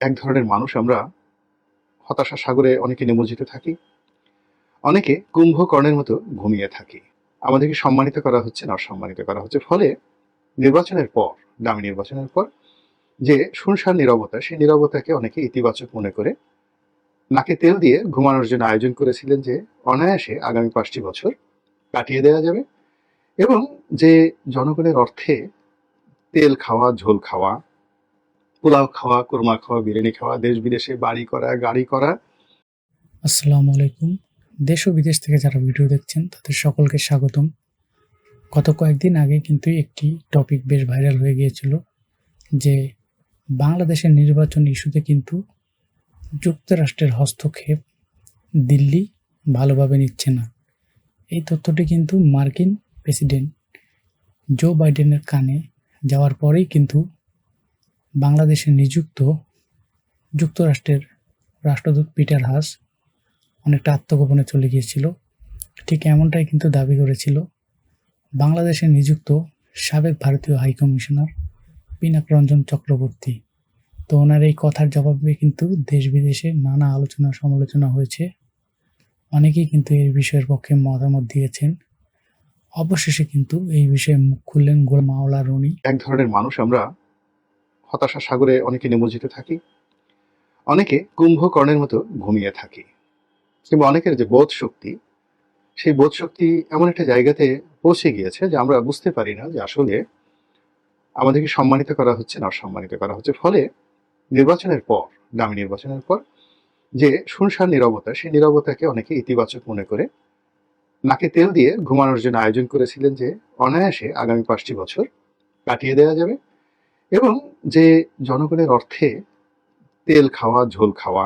এক ধরনের মানুষ আমরা হতাশা সাগরে অনেকে নিমজ্জিত থাকি, অনেকে কুম্ভকর্ণের মতো ঘুমিয়ে থাকি। আমাদেরকে সম্মানিত করা হচ্ছে না, অসম্মানিত করা হচ্ছে। ফলে নির্বাচনের পর, দামি নির্বাচনের পর যে শুনশান নীরবতা, সেই নীরবতাকে অনেকে ইতিবাচক মনে করে নাকে তেল দিয়ে ঘুমানোর জন্য আয়োজন করেছিলেন যে অনায়াসে আগামী 5টি বছর কাটিয়ে দেওয়া যাবে এবং যে জনগণের অর্থে তেল খাওয়া, ঝোল খাওয়া, পোলাও খাওয়া, কোরমা খাওয়া, বিরিয়ানি খাওয়া, দেশ বিদেশে বাড়ি করা, গাড়ি করা। আসসালামু আলাইকুম। দেশ ও বিদেশ থেকে যারা ভিডিও দেখছেন তাদের সকলকে স্বাগতম। গত কয়েকদিন আগে কিন্তু একটি টপিক বেশ ভাইরাল হয়ে গিয়েছিল যে বাংলাদেশের নির্বাচন ইস্যুতে কিন্তু যুক্তরাষ্ট্রের হস্তক্ষেপ দিল্লি ভালোভাবে নিচ্ছে না। এই তথ্যটি কিন্তু মার্কিন প্রেসিডেন্ট জো বাইডেনের কানে যাওয়ার পরেই কিন্তু বাংলাদেশে নিযুক্ত যুক্তরাষ্ট্রের রাষ্ট্রদূত পিটার হাস অনেকটা আত্মগোপনে চলে গিয়েছিল। ঠিক এমনটাই কিন্তু দাবি করেছিল বাংলাদেশে নিযুক্ত সাবেক ভারতীয় হাইকমিশনার পিনাক রঞ্জন চক্রবর্তী। তো ওনার এই কথার জবাবে কিন্তু দেশ বিদেশে নানা আলোচনা সমালোচনা হয়েছে। অনেকেই কিন্তু এই বিষয়ের পক্ষে মতামত দিয়েছেন। অবশেষে কিন্তু এই বিষয়ে মুখ খুললেন গোলাম মাওলা রনি। এক ধরনের মানুষ আমরা হতাশা সাগরে অনেকে নিমজ্জিত থাকি, অনেকে কুম্ভকর্ণের মতো ঘুমিয়ে থাকি, কিংবা অনেকের যে বোধ শক্তি, সেই বোধ শক্তি এমন একটা জায়গাতে পৌঁছে গিয়েছে যে আমরা বুঝতে পারি না যে আসলে আমাদেরকে সম্মানিত করা হচ্ছে না, অসম্মানিত করা হচ্ছে। ফলে নির্বাচনের পর, দামি নির্বাচনের পর যে শুনশান নীরবতা, সেই নীরবতাকে অনেকে ইতিবাচক মনে করে নাকে তেল দিয়ে ঘুমানোর জন্য আয়োজন করেছিলেন যে অনায়াসে আগামী 5টি বছর কাটিয়ে দেওয়া যাবে এবং যে জনগণের অর্থে তেল খাওয়া, ঝোল খাওয়া,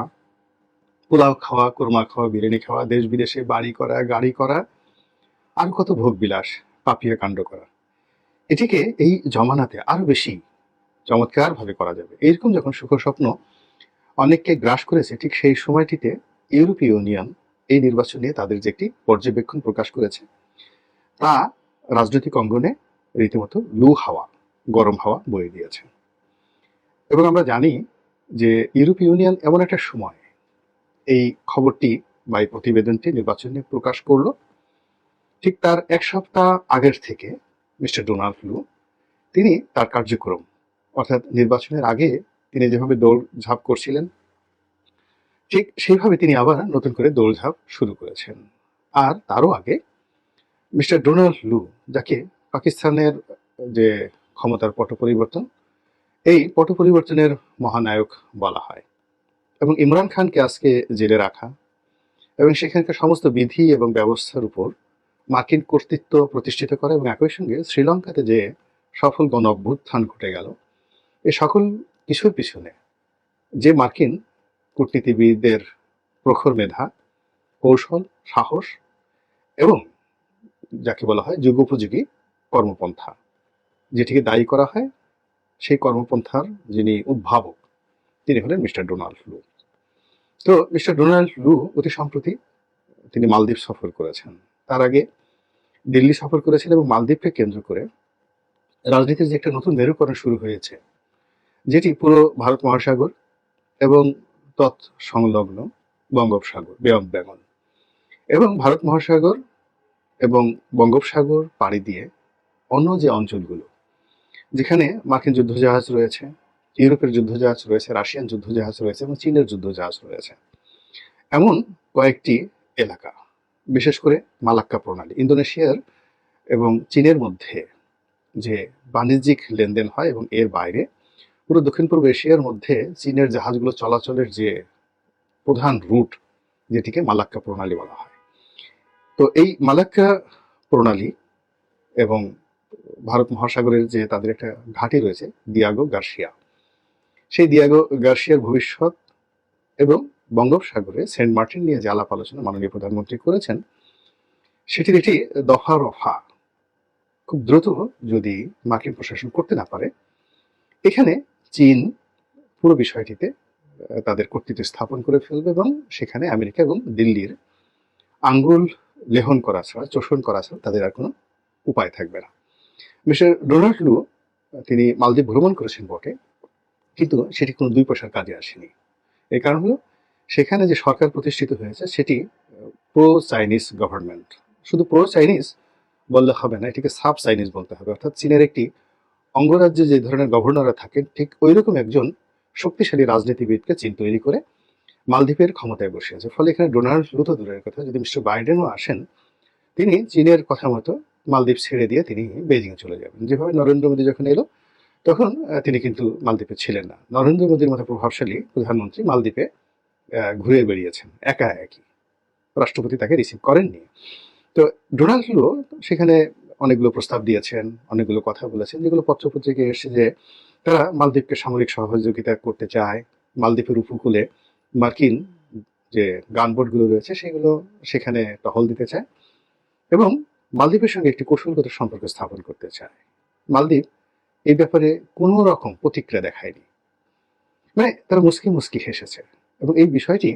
পোলাও খাওয়া, কোরমা খাওয়া, বিরিয়ানি খাওয়া, দেশ বিদেশে বাড়ি করা, গাড়ি করা, আর কত ভোগবিলাস, পাপিয়া কাণ্ড করা, এটিকে এই জমানাতে আরো বেশি চমৎকারভাবে করা যাবে। এরকম যখন সুখ স্বপ্ন অনেককে গ্রাস করেছে, ঠিক সেই সময়টিতে ইউরোপীয় ইউনিয়ন এই নির্বাচন নিয়ে তাদের যে একটি পর্যবেক্ষণ প্রকাশ করেছে, তা রাজনৈতিক অঙ্গনে রীতিমতো লু হাওয়া, গরম হাওয়া বয়ে দিয়েছে। এবং আমরা জানি যে ইউরোপীয় ইউনিয়ন এমন একটা সময় এই খবরটি বা এই প্রতিবেদনটি নির্বাচন নিয়ে প্রকাশ করলো, ঠিক তার 1 সপ্তাহ আগের থেকে মিস্টার ডোনাল্ড লু তিনি তার কার্যক্রম, অর্থাৎ নির্বাচনের আগে তিনি যেভাবে দৌড়ঝাঁপ করছিলেন, ঠিক সেইভাবে তিনি আবার নতুন করে দৌড়ঝাঁপ শুরু করেছেন। আর তারও আগে মিস্টার ডোনাল্ড লু, যাকে পাকিস্তানের যে ক্ষমতার পট পরিবর্তন, এই পট পরিবর্তনের মহানায়ক বলা হয়, এবং ইমরান খানকে আজকে জেলে রাখা এবং সেখানকার সমস্ত বিধি এবং ব্যবস্থার উপর মার্কিন কর্তৃত্ব প্রতিষ্ঠিত করা এবং একই সঙ্গে শ্রীলঙ্কাতে যে সফল গণ অভ্যুত্থান ঘটে গেল, এ সকল কিছুর পিছনে যে মার্কিন কূটনীতিবিদদের প্রখর মেধা, কৌশল, সাহস এবং যাকে বলা হয় যুগোপযোগী কর্মপন্থা, যেটিকে দায়ী করা হয়, সেই কর্মপন্থার যিনি উদ্ভাবক তিনি হলেন মিস্টার ডোনাল্ড লু। তো মিস্টার ডোনাল্ড লু অতি সম্প্রতি তিনি মালদ্বীপ সফর করেছেন। তার আগে দিল্লি সফর করেছেন এবং মালদ্বীপকে কেন্দ্র করে রাজনীতির যে একটা নতুন মেরুকরণ শুরু হয়েছে, যেটি পুরো ভারত মহাসাগর এবং তৎসংলগ্ন বঙ্গোপসাগর, বে অফ বেঙ্গল এবং ভারত মহাসাগর এবং বঙ্গোপসাগর পাড়ি দিয়ে অন্য যে অঞ্চলগুলো, যেখানে মার্কিন যুদ্ধজাহাজ রয়েছে, ইউরোপের যুদ্ধজাহাজ রয়েছে, রাশিয়ান যুদ্ধজাহাজ রয়েছে এবং চীনের যুদ্ধজাহাজ রয়েছে, এমন কয়েকটি এলাকা, বিশেষ করে মালাক্কা প্রণালী, ইন্দোনেশিয়ার এবং চীনের মধ্যে যে বাণিজ্যিক লেনদেন হয় এবং এর বাইরে পুরো দক্ষিণ পূর্ব এশিয়ার মধ্যে চীনের জাহাজগুলো চলাচলের যে প্রধান রুট, যেটিকে মালাক্কা প্রণালী বলা হয়। তো এই মালাক্কা প্রণালী এবং ভারত মহাসাগরের যে তাদের একটা ঘাঁটি রয়েছে দিয়াগো গার্সিয়া, সেই দিয়াগো গার্সিয়ার ভবিষ্যৎ এবং বঙ্গোপসাগরে সেন্ট মার্টিন নিয়ে যে আলাপ আলোচনা মাননীয় প্রধানমন্ত্রী করেছেন, সেটির একটি দফা রফা খুব দ্রুত যদি মার্কিন প্রশাসন করতে না পারে, এখানে চীন পুরো বিষয়টিতে তাদের কর্তৃত্ব স্থাপন করে ফেলবে এবং সেখানে আমেরিকা এবং দিল্লির আঙ্গুল লেহন করা ছাড়া, চোষণ করা ছাড়া তাদের আর কোনো উপায় থাকবে না। মিস্টার ডোনাল্ড লু তিনি মালদ্বীপ ভ্রমণ করেছেন বটে, কিন্তু সেটি কোনো ২ পয়সার কাজে আসেনি। এর কারণ হলো সেখানে যে সরকার প্রতিষ্ঠিত হয়েছে সেটি প্রো চাইনিজ গভর্নমেন্ট। শুধু প্রো চাইনিজ বললে হবে না, এটিকে সাব চাইনিজ বলতে হবে। অর্থাৎ চীনের একটি অঙ্গরাজ্যে যে ধরনের গভর্নররা থাকেন ঠিক ঐরকম একজন শক্তিশালী রাজনীতিবিদকে চীন তৈরি করে মালদ্বীপের ক্ষমতায় বসিয়েছে। ফলে এখানে ডোনাল্ড ট্রাম্প তো দূরের কথা, যদি মিস্টার বাইডেনও আসেন তিনি চীনের কথা মতো মালদ্বীপ ছেড়ে দিয়ে তিনি বেইজিং চলে যাবেন। যেভাবে নরেন্দ্র মোদী যখন এলো তখন তিনি কিন্তু মালদ্বীপে ছিলেন না। নরেন্দ্র মোদীর মতো প্রভাবশালী প্রধানমন্ত্রী মালদ্বীপে ঘুরে বেরিয়েছেন একা একই, রাষ্ট্রপতি তাকে রিসিভ করেননি। তো ডোনাল্ড ট্রাম্প সেখানে অনেকগুলো প্রস্তাব দিয়েছেন, অনেকগুলো কথা বলেছেন, যেগুলো পত্রপত্রিকায় এসেছে যে তারা মালদ্বীপকে সামরিক সহযোগিতা করতে চায়, মালদ্বীপের উপকূলে মার্কিন যে গানবোটগুলো রয়েছে সেগুলো সেখানে টহল দিতে চায় এবং মালদ্বীপের সঙ্গে একটি কৌশলগত সম্পর্ক স্থাপন করতে চায়। মালদ্বীপ এই ব্যাপারে কোনো রকম প্রতিক্রিয়া দেখায়নি, মানে তারা মুচকি মুচকি হেসেছে। এবং এই বিষয়টি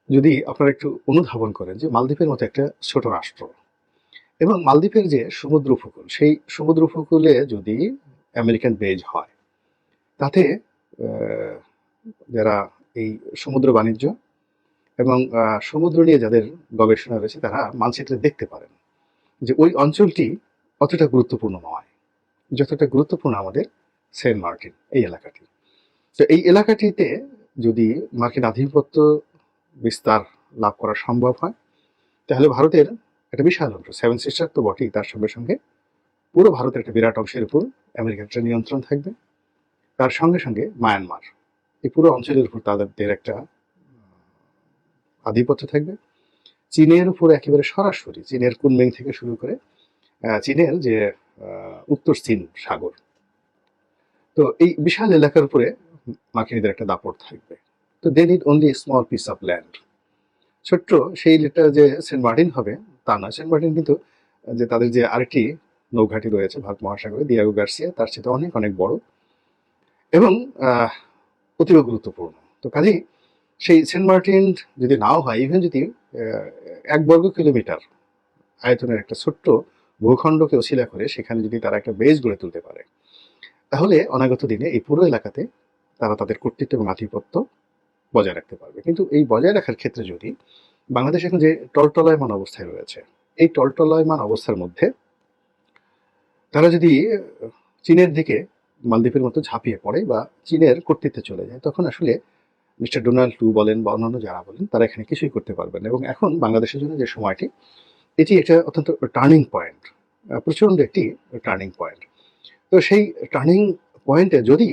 যদি আপনারা একটু অনুধাবন করেন যে মালদ্বীপের মতো একটা ছোট রাষ্ট্র এবং মালদ্বীপের যে সমুদ্র উপকূল, সেই সমুদ্র উপকূলে যদি আমেরিকান বেজ হয় তাতে যারা এই সমুদ্র বাণিজ্য এবং সমুদ্র নিয়ে যাদের গবেষণা রয়েছে তারা মানচিত্রে দেখতে পারেন যে ওই অঞ্চলটি অতটা গুরুত্বপূর্ণ নয় যতটা গুরুত্বপূর্ণ আমাদের সেন্ট মার্টিন এই এলাকাটি। তো এই এলাকাটিতে যদি মার্কিন আধিপত্য বিস্তার লাভ করা সম্ভব হয় তাহলে ভারতের একটা বিশাল অংশ, 7 সিস্টার তো বটেই, তার সঙ্গে সঙ্গে পুরো ভারতের একটা বিরাট অংশের উপর আমেরিকার একটা নিয়ন্ত্রণ থাকবে। তার সঙ্গে সঙ্গে মায়ানমার, এই পুরো অঞ্চলের উপর তাদের একটা আধিপত্য থাকবে। চীনের উপর একেবারে সরাসরি চীনের কুনমিং থেকে শুরু করে চীনের যে উত্তর চীন সাগর, তো এই বিশাল এলাকার উপরে মার্কিনীদের একটা দাপট থাকবে। তো they need only small piece of land. ছোট্ট সেই লেকটা যে সেন্ট মার্টিন হবে তা না, সেন্ট মার্টিন কিন্তু যে তাদের যে আরেকটি নৌঘাটি রয়েছে ভারত মহাসাগরে দিয়াগো গার্সিয়া, তার চেয়ে অনেক অনেক বড় এবং অতীব গুরুত্বপূর্ণ। তো কাজেই সেই সেন্ট মার্টিন যদি নাও হয়, ইভেন যদি 1 বর্গ কিলোমিটার আয়তনের একটা ছোট্ট ভূখণ্ডকে অছিলা করে সেখানে যদি তারা একটা বেস গড়ে তুলতে পারে তাহলে অনাগত দিনে এই পুরো এলাকাতে তারা তাদের কর্তৃত্ব এবং আধিপত্য বজায় রাখতে পারবে। কিন্তু এই বজায় রাখার ক্ষেত্রে যদি বাংলাদেশ এখন যে টলটলায়মান অবস্থায় রয়েছে, এই টলটলায়মান অবস্থার মধ্যে তারা যদি চীনের দিকে মালদ্বীপের মতো ঝাঁপিয়ে পড়ে বা চীনের কর্তৃত্বে চলে যায় তখন আসলে মিস্টার ডোনাল্ড ট্রাম্প বলেন বা অন্যান্য যারা বলেন তারা এখানে কিছুই করতে পারবেন না। এবং এখন বাংলাদেশের জন্য যে সময়টি, এটি একটা অত্যন্ত টার্নিং পয়েন্ট, প্রচণ্ড একটি টার্নিং পয়েন্ট। তো সেই টার্নিং পয়েন্টে যদি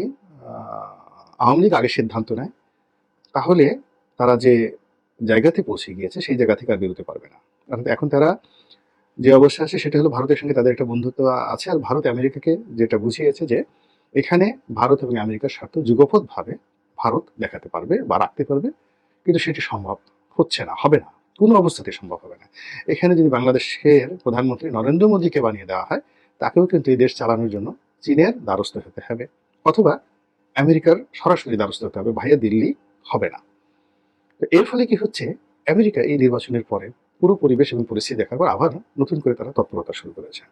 আওয়ামী লীগ আগে সিদ্ধান্ত নেয় তাহলে তারা যে জায়গাতে পৌঁছে গিয়েছে সেই জায়গা থেকে আর বেরোতে পারবে না। কারণ এখন তারা যে অবস্থা আছে সেটা হলো ভারতের সঙ্গে তাদের একটা বন্ধুত্ব আছে, আর ভারত আমেরিকাকে যেটা বুঝিয়েছে যে এখানে ভারত এবং আমেরিকার স্বার্থ যুগপৎভাবে ভারত দেখাতে পারবে বা রাখতে পারবে, কিন্তু সেটি সম্ভব হচ্ছে না, হবে না, কোনো অবস্থাতে সম্ভব হবে না। এখানে যদি বাংলাদেশের প্রধানমন্ত্রী নরেন্দ্র মোদীকে বানিয়ে দেওয়া হয় তাকেও কিন্তু এই দেশ চালানোর জন্য চীনের দ্বারস্থ হতে হবে অথবা আমেরিকার সরাসরি দ্বারস্থ হতে হবে, ভাইয়া দিল্লি হবে না। তো এর ফলে কি হচ্ছে, আমেরিকা এই নির্বাচনের পরে পুরো পরিবেশ এবং পরিস্থিতি দেখার পর আবার নতুন করে তারা তৎপরতা শুরু করেছে।